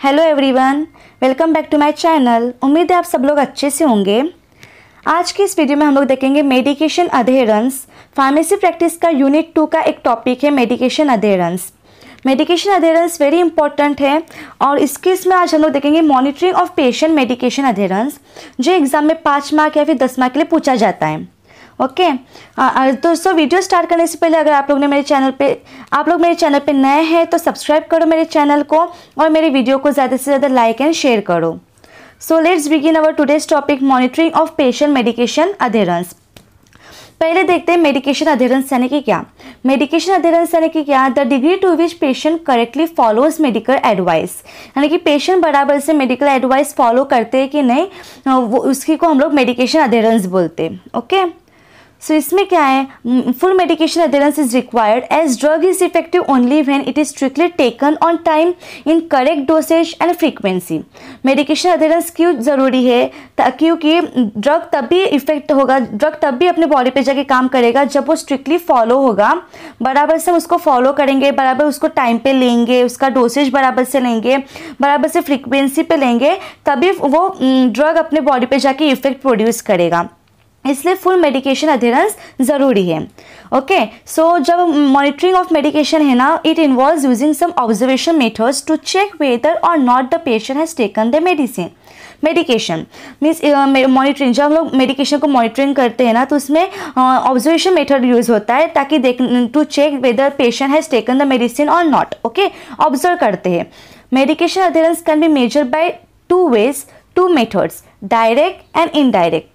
Hello everyone, welcome back to my channel. उम्मीद है आप सब लोग अच्छे से होंगे। आज की इस वीडियो में हम लोग देखेंगे मेडिकेशन अधेरेंस। फार्मेसी प्रैक्टिस का यूनिट 2 का एक टॉपिक है medication adherence. Medication adherence very important है और इसमें आज हम लोग देखेंगे monitoring of patient medication adherence, जो एग्जाम में 5 मार्क या फिर 10 मार्क के लिए पूछा जाता है। ओके दोस्तों, वीडियो स्टार्ट करने से पहले अगर आप लोग मेरे चैनल पे नए हैं तो सब्सक्राइब करो मेरे चैनल को और मेरे वीडियो को ज़्यादा से ज़्यादा लाइक एंड शेयर करो। So let's begin our today's topic monitoring of patient medication adherence. पहले देखते हैं मेडिकेशन अधेरेंस यानी कि क्या। मेडिकेशन अधेरेंस यानी कि क्या, the degree to which patient correctly follows medical advice, यानी कि पेशेंट बराबर से मेडिकल एडवाइस फॉलो करते हैं कि नहीं, वो उसकी को हम लोग मेडिकेशन अधेरेंस बोलते हैं। ओके सो इसमें क्या है, full medication adherence is required as drug is effective only when it is strictly taken on time in correct dosage and frequency. Medication adherence क्यों ज़रूरी है, क्योंकि ड्रग तब भी इफेक्ट होगा, ड्रग तब भी अपने बॉडी पे जाके काम करेगा जब वो स्ट्रिक्टली फॉलो होगा। बराबर से हम उसको फॉलो करेंगे, बराबर उसको टाइम पे लेंगे, उसका डोसेज बराबर से लेंगे, बराबर से फ्रीक्वेंसी पे लेंगे, तभी वो ड्रग अपने बॉडी पे जाके इफेक्ट प्रोड्यूस करेगा। इसलिए फुल मेडिकेशन अधेरेंस ज़रूरी है। ओके सो जब मॉनिटरिंग ऑफ मेडिकेशन है ना, it involves using some observation methods to check whether or not the patient has taken the medication means monitoring, जब हम लोग मेडिकेशन को मॉनिटरिंग करते हैं ना तो उसमें ऑब्जर्वेशन मेथड यूज़ होता है ताकि to check whether patient has taken the medicine और नॉट। ओके ऑब्जर्व करते हैं। Medication adherence can be measured by two methods, direct and indirect.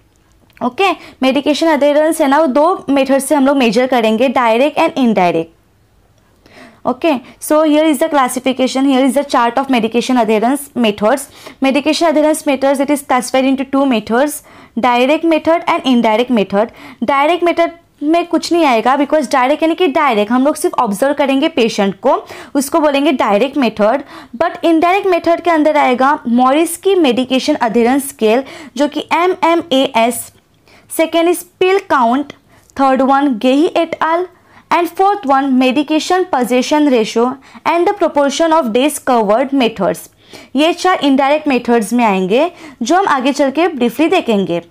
Okay medication adherence है ना, वो 2 मेथड से हम लोग मेजर करेंगे, direct and indirect. Okay so here is the classification, here is the chart of medication adherence methods. Medication adherence methods it is classified into 2 methods, direct method and indirect method. Direct method में कुछ नहीं आएगा, because direct यानी कि direct हम लोग सिर्फ observe करेंगे पेशेंट को, उसको बोलेंगे direct method. But indirect method के अंदर आएगा मॉरिस्की मेडिकेशन अधेरेंस स्केल, जो कि MMAS, second is pill count, third one Gehi et al and fourth one medication position ratio and the proportion of days covered methods. ये 4 indirect methods में आएंगे जो हम आगे चल के ब्रीफली देखेंगे।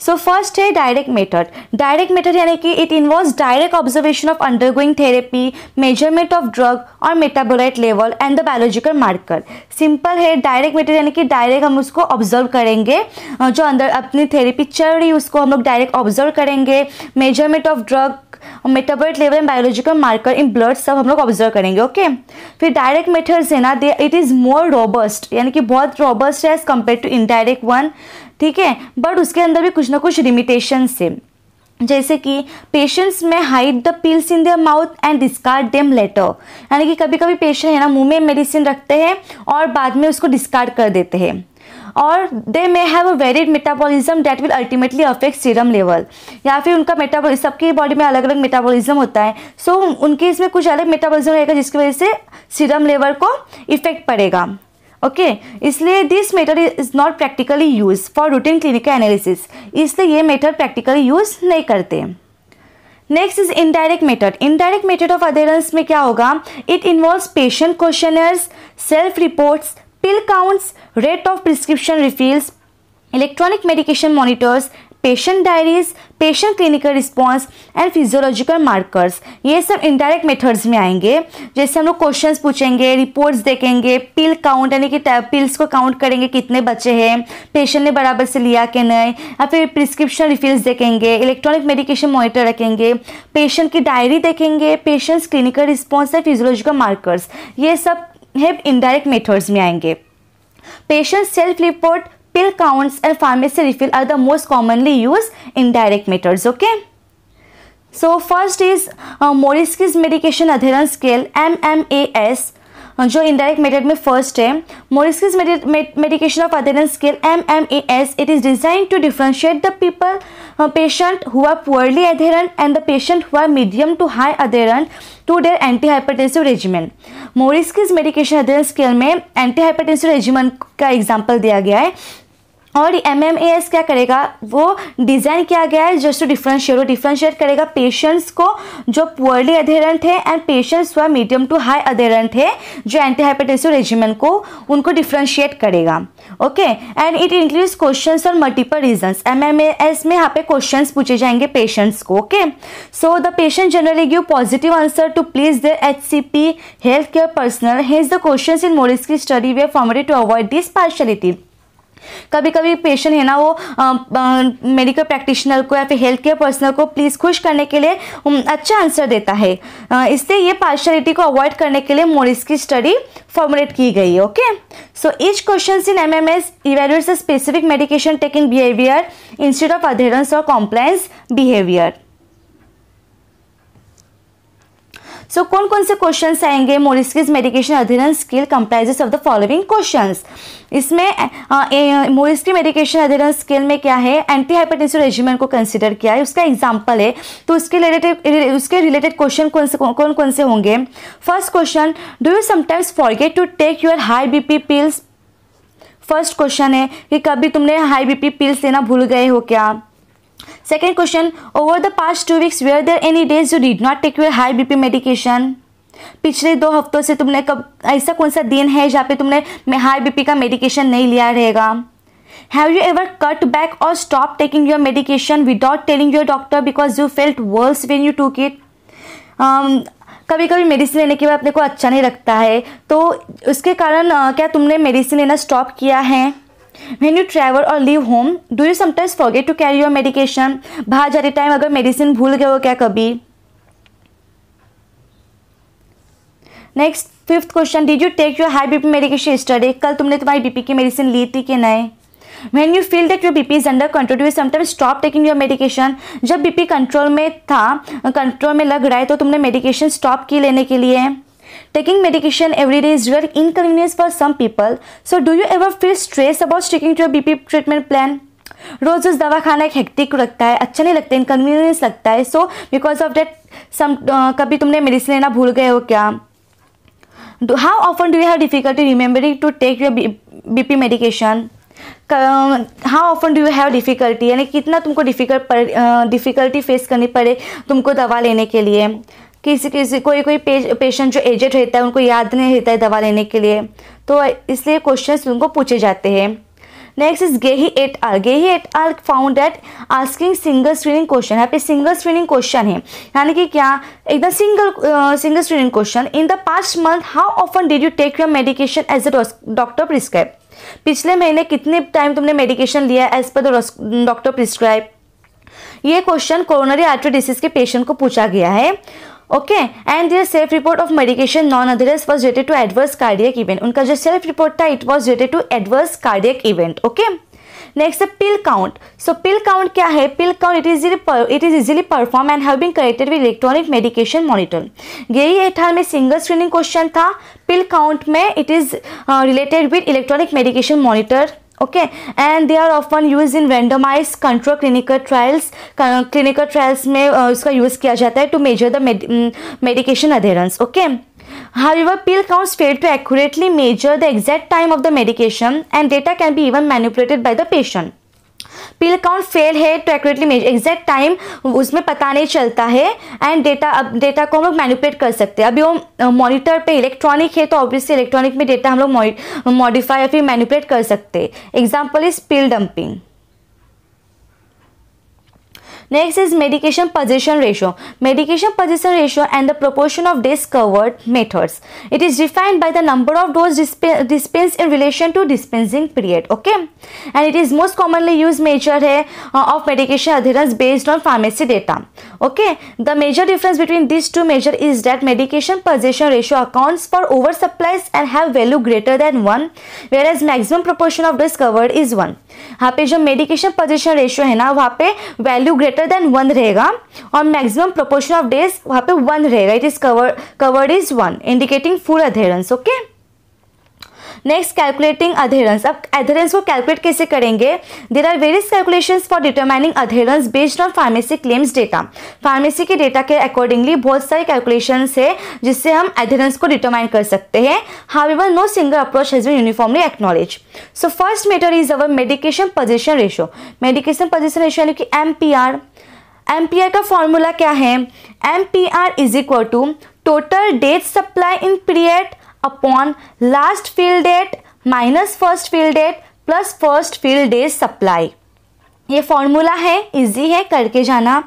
सो फर्स्ट है डायरेक्ट मेथड। डायरेक्ट मेथड यानी कि it involves direct observation of undergoing therapy, measurement of drug और metabolite level and the biological marker. Simple है, डायरेक्ट मेथड यानी कि डायरेक्ट हम उसको ऑब्जर्व करेंगे, जो अंदर अपनी थेरेपी चल रही है उसको हम लोग डायरेक्ट ऑब्जर्व करेंगे। Measurement of drug, metabolite level and biological marker in blood सब हम लोग ऑब्जर्व करेंगे। ओके फिर डायरेक्ट मेथड्स है ना, इट इज़ मोर रोबस्ट, यानी कि बहुत रोबस्ट है as compare to indirect one. ठीक है, बट उसके अंदर भी कुछ ना कुछ लिमिटेशंस है, जैसे कि पेशेंट्स में hide the pills in their mouth and discard them later, यानी कि कभी कभी पेशेंट है ना मुंह में मेडिसिन रखते हैं और बाद में उसको डिस्कार्ड कर देते हैं। और they may have a varied metabolism that will ultimately affect serum level, या फिर उनका मेटाबॉलिज्म, सबकी बॉडी में अलग अलग मेटाबॉलिज्म होता है, सो उनके इसमें कुछ अलग मेटाबॉलिज्म रहेगा जिसकी वजह से सीरम लेवल को इफेक्ट पड़ेगा। ओके इसलिए this method is not practically use for routine clinical analysis, इसलिए ये मेथड प्रैक्टिकली यूज नहीं करते। Next is indirect method. Indirect method of adherence में क्या होगा, it involves patient questioners, self reports, pill counts, rate of prescription refills, electronic medication monitors, patient diaries, patient clinical response and physiological markers. ये सब indirect methods में आएंगे। जैसे हम लोग क्वेश्चंस पूछेंगे, रिपोर्ट्स देखेंगे, पिल काउंट यानी कि पिल्स को काउंट करेंगे कितने बचे हैं, पेशेंट ने बराबर से लिया कि नहीं, या फिर प्रिस्क्रिप्शन रिफिल्स देखेंगे, इलेक्ट्रॉनिक मेडिकेशन मॉनिटर रखेंगे, पेशेंट की डायरी देखेंगे, patients clinical response and physiological markers, ये सब है इनडायरेक्ट मेथड्स में आएंगे। Patient self report, pill counts and pharmacy refill are the most commonly used indirect methods. Okay, so first is Moriski's medication adherence scale MMAS, जो indirect method में first है। Morisky's medication of adherence scale MMAS, it is designed to differentiate the people patient who are poorly adherent and the patient who are medium to high adherent to their anti hypertensive regimen. Morisky's medication adherence scale में anti hypertensive regimen का example दिया गया है और MMAS क्या करेगा, वो design किया गया है जस्ट टू डिफ्रेंशिएट, वो डिफ्रेंशिएट करेगा पेशेंट्स को जो पुअरली अधेरेंट है and patients who medium to high adherent है जो एंटी हाइपरटेंसिव रेजिमेन को उनको डिफ्रेंशिएट करेगा। Okay, and it includes questions और मल्टीपल रीजंस। MMAS में यहाँ पे क्वेश्चंस पूछे जाएंगे पेशेंट्स को। Okay, so the patient generally give positive answer to please their HCP health care personal, hence the questions in Morisky study way formatted to avoid this partiality. कभी कभी patient है ना वो मेडिकल प्रैक्टिशनर को या फिर health care personal को please खुश करने के लिए अच्छा आंसर देता है, इसलिए ये पार्शियलिटी को अवॉइड करने के लिए मोरिस्की स्टडी फॉर्मुलेट की गई है। Okay, so each question in MMS evaluates the specific medication taking behaviour instead of adherence और कॉम्प्लायंस बिहेवियर। सो कौन कौन से क्वेश्चंस आएंगे, Morisky's medication adherence scale comprises of the following questions. इसमें मोरिस्की मेडिकेशन अधेरेंस स्केल में क्या है, anti hypertensive regimen को कंसीडर किया है, उसका एग्जांपल है, तो उसके रिलेटेड क्वेश्चन कौन से होंगे। First question, do you sometimes forget to take your high BP pills. First question है कि कभी तुमने हाई BP पिल्स लेना भूल गए हो क्या। Second question, over the past 2 weeks were there any days you did not take your high BP medication? पिछले 2 हफ्तों से तुमने कब ऐसा कौन सा दिन है जहाँ पे तुमने हाई BP का मेडिकेशन नहीं लिया रहेगा। Have you ever cut back or stopped taking your medication without telling your doctor because you felt worse when you took it? कभी कभी मेडिसिन लेने के बाद अपने को अच्छा नहीं लगता है, तो उसके कारण क्या तुमने मेडिसिन लेना स्टॉप किया है। When you travel or leave home, do you sometimes forget to carry your medication? बाहर जाते टाइम अगर मेडिसिन भूल गए हो क्या कभी। Next, fifth question, did you take your high BP medication yesterday? कल तुमने तुम्हारी BP की मेडिसिन ली थी कि नहीं। When you feel that your BP is under control, do you sometimes stop taking your medication? जब BP कंट्रोल में था, कंट्रोल में लग रहा है, तो तुमने मेडिकेशन स्टॉप की लेने के लिए। Taking medication every day is really inconvenience for some people. So do you ever feel stress about sticking to your BP treatment plan? रोज उस दवा खाना एक हेक्टिक लगता है, अच्छा नहीं लगता, इनकन्वीनियंस लगता है। सो बिकॉज ऑफ दैट कभी तुमने मेडिसिन लेना भूल गए हो क्या। How often do you have difficulty remembering to take your BP medication. How often do you have difficulty, यानी कितना तुमको डिफिकल्टी फेस करनी पड़े तुमको दवा लेने के लिए। कोई पेशेंट जो एजेड रहता है उनको याद नहीं रहता है दवा लेने के लिए, तो इसलिए क्वेश्चंस उनको पूछे जाते हैं। Next is Gehi et al found that asking single screening question, यहाँ पे सिंगल स्क्रीनिंग क्वेश्चन है, यानी कि क्या एकदम single screening question. In the past month how often did you take your medication as a doctor prescribe. पिछले महीने कितने टाइम तुमने मेडिकेशन लिया as per the doctor prescribe. ये क्वेश्चन कोरोनरी आर्टरी डिसीज के पेशेंट को पूछा गया है। Okay, and their self report of medication non adherence was related to adverse cardiac event. उनका जो सेल्फ रिपोर्ट था it was related to adverse cardiac event. Okay, next pill count. So pill count क्या है, pill count it is easily perform and have been corrected with electronic medication monitor. Gehi et al में single screening question था, pill count में it is related with electronic medication monitor. Okay, and they are often use in randomize control clinical trials में उसका use किया जाता है to measure the medication adherence. Okay, however pill counts fail to accurately measure the exact time of the medication and data can be even manipulated by the patient. Pill count fail है to accurately measure, exact time उसमें पता नहीं चलता है, and data को हम लोग manipulate कर सकते हैं। अभी वो मॉनिटर पे इलेक्ट्रॉनिक है तो ऑब्वियसली इलेक्ट्रॉनिक में डेटा हम लोग मॉडिफाई या फिर मैनिपुलेट कर सकते हैं। Example is pill dumping. Next is medication position ratio. Medication position ratio and the proportion of days covered methods. It is defined by the number of doses dispensed in relation to dispensing period. Okay, and it is most commonly used measure है of medication adherence based on pharmacy data. Okay, the major difference between these two measure is that medication position ratio accounts for oversupplies and have value greater than 1, whereas maximum proportion of days covered is 1. यहाँ पे जो medication position ratio है ना वहाँ पे value greater than 1 रहेगा और maximum proportion of days वहाँ पे 1 रहेगा। It is covered is 1 indicating full adherence. Okay, next calculating adherence. अब अधेरेंस को कैलकुलेट कैसे करेंगे? There are various calculations for determining adherence based on pharmacy claims data. Pharmacy के डेटा के accordingly बहुत सारे कैलकुलेशंस है जिससे हम अधेरेंस को डिटरमाइन कर सकते हैं। However no single approach has been uniformly acknowledge. So first method is our medication position ratio. Medication position ratio यानी कि एमपीआर। एमपीआर का फॉर्मूला क्या है? MPR is equal to total date supply in period upon last fill date minus first fill date plus first fill days supply. ये formula है, easy है, करके जाना।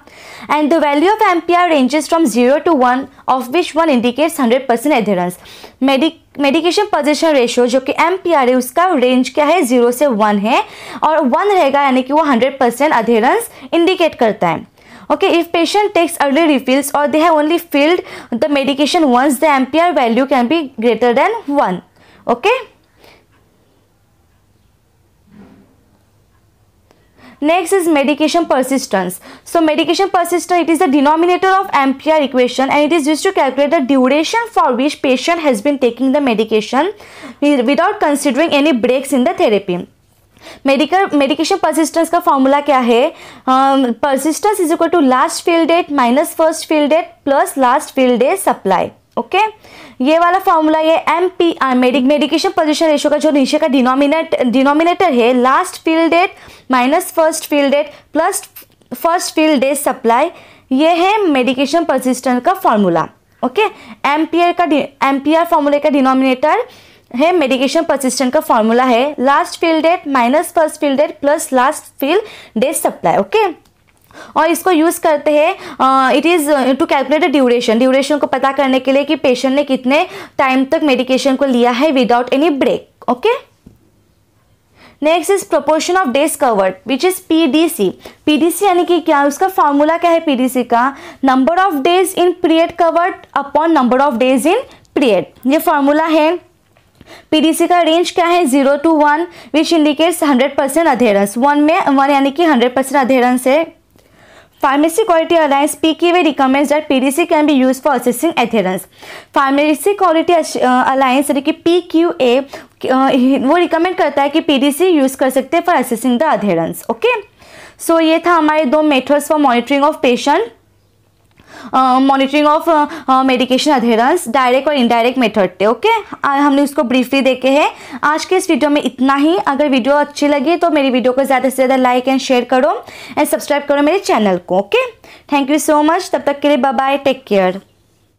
And the value of MPR ranges from 0 to 1 of which 1 indicates 100% adherence. Medication position ratio जो कि ampere है उसका range क्या है? 0 से 1 है और 1 रहेगा यानी कि वो 100% एडहेरेंस इंडिकेट करता है। Okay, if patient takes early refills or they have only filled the medication once, the ampere value can be greater than 1. Okay. Next is medication persistence. So medication persistence, it is the denominator of ampere equation and it is used to calculate the duration for which patient has been taking the medication without considering any breaks in the therapy. Medication persistence का formula क्या है? Persistence is equal to last fill date minus first fill date plus last fill day supply. Okay, ये वाला formula ये MPR medication position ratio का जो नीचे का डिनोमिनेटर है last fill date minus first fill date plus first fill day supply, ये है मेडिकेशन परसिस्टेंस का फॉर्मूला। ओके, एम्पियर फॉर्मूले का डिनोमिनेटर है मेडिकेशन परसिस्टेंट का फॉर्मूला है last fill date minus first fill date plus last fill days supply. Okay, और इसको यूज करते हैं it is to calculate the duration को पता करने के लिए कि पेशेंट ने कितने टाइम तक मेडिकेशन को लिया है without any break. Okay, next is proportion of days covered which is PDC. PDC यानी कि क्या? उसका फॉर्मूला क्या है पीडीसी का? Number of days in period covered upon number of days in period, ये फॉर्मूला है। पीडीसी का रेंज क्या है? 0 to 1 विच इंडिकेट्स 100% अधेरेंस। 1 यानी कि 100% अधेरेंस है। Pharmacy quality alliance PQA recommends that PDC can be use for assessing adherence. Pharmacy quality alliance यानी कि PQA वो रिकमेंड करता है कि पीडीसी यूज कर सकते हैं for assessing the adherence. Okay, so ये था हमारे 2 methods for monitoring of patient, monitoring of medication adherence, direct और इनडायरेक्ट मेथड थे। ओके, हमने उसको ब्रीफली देखे हैं। आज के इस वीडियो में इतना ही। अगर वीडियो अच्छी लगी तो मेरी वीडियो को ज़्यादा से ज़्यादा लाइक एंड शेयर करो एंड सब्सक्राइब करो मेरे चैनल को। Okay, thank you so much. तब तक के लिए बाय बाय, टेक केयर।